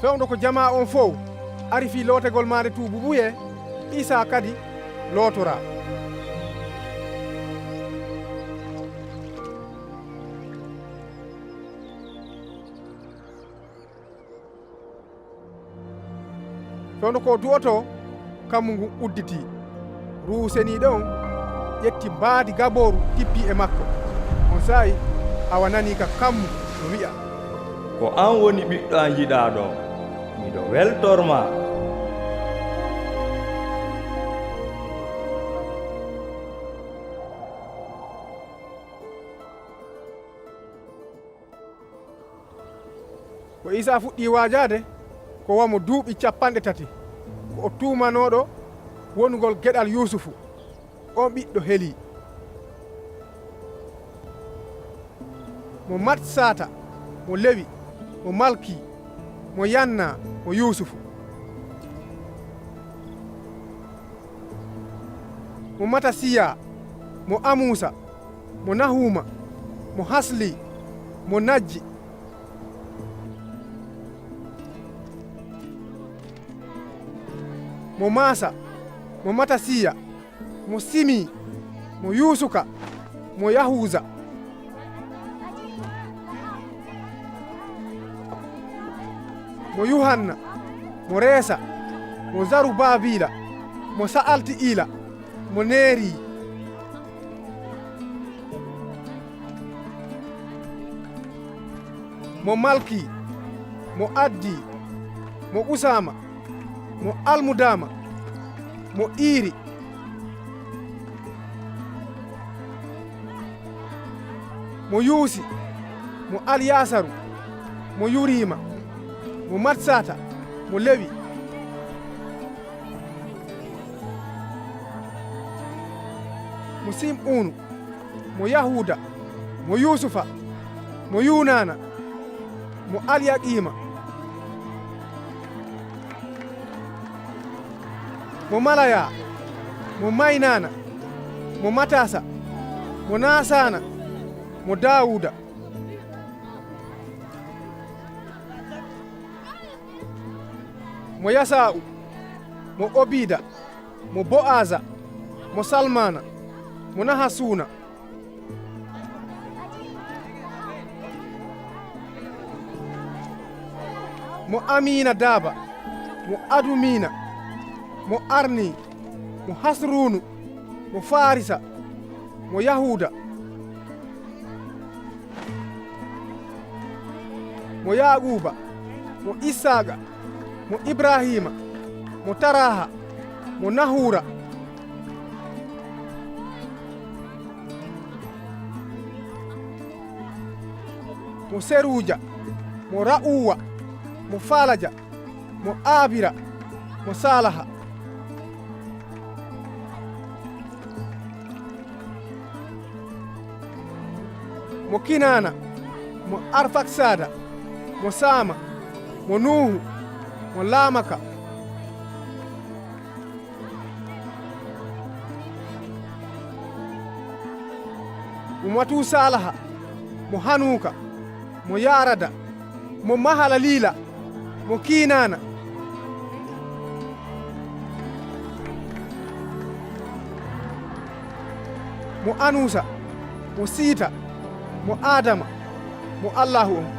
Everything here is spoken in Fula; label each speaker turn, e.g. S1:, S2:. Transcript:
S1: fewndo ko jama on fof ari fi lootegol maade tuubu ɓuye Isa kadi lootora. fewndo ko duwoto kammu ngu udditi ruuseniiɗo on ƴetti mbaadi gaboru tippi e makko. on saayi awa nani ka kammu no wi'a,
S2: ko an woni ɓiɗɗo an yiɗaaɗo, miɗo weltorma.
S1: ko Isa fuɗɗi waajaade ko wamo duuɓi 30 ko o tuumanoɗo wonugol geɗal Yusufu. on ɓiɗɗo heli mo Matsata, mo Lewi, mo Malki, mo Yanna, mo Yusufu. mo Matasiya, mo Amusa, mo Nahuma, mo Hasli, mo Najji, mo Masa, mo Matasiya, mo Simi, mo Yusuka, mo Yahuza, mo Yuhanna, mo Resa, mo Zarubabila, mo Sa'alti'ila, mo Neri, mo Malki, mo Addi, mo Usama, mo Almudama, mo Iri, mo Yusi, mo Alyasaru, mo Yurima, mo Matsata, mo Lewi, mo Sim'unu, mo Yahuda, mo Yusufa, mo Yunana, mo Alyaqima, mo Malaya, mo Mainana, mo Matasa, mo Nasana, mo Dawuda, mo Yasa'u, mo Obida, mo Boaza, mo Salmana, mo Nahasuna, mo Amina Daba, mo Adumina, mo Arni, mo Hasrunu, mo Farisa, mo Yahuda, mo Yaquba, mo Isaga, mo Ibrahima, mo Taraha, mo Nahura, mo Seruja, mo Ra'uwa, mo Falaja, mo Abira, mo Salaha, mo Kinana, mo Arfaksada, mo Sama, mo Nuhu, mo Lamaka, mo Matusalaha, mo Hanuka, mo Yarada, mo Mahalalila, mo Kinana, mo Anusa, mo Sita, mo Adama, mo Allahu on.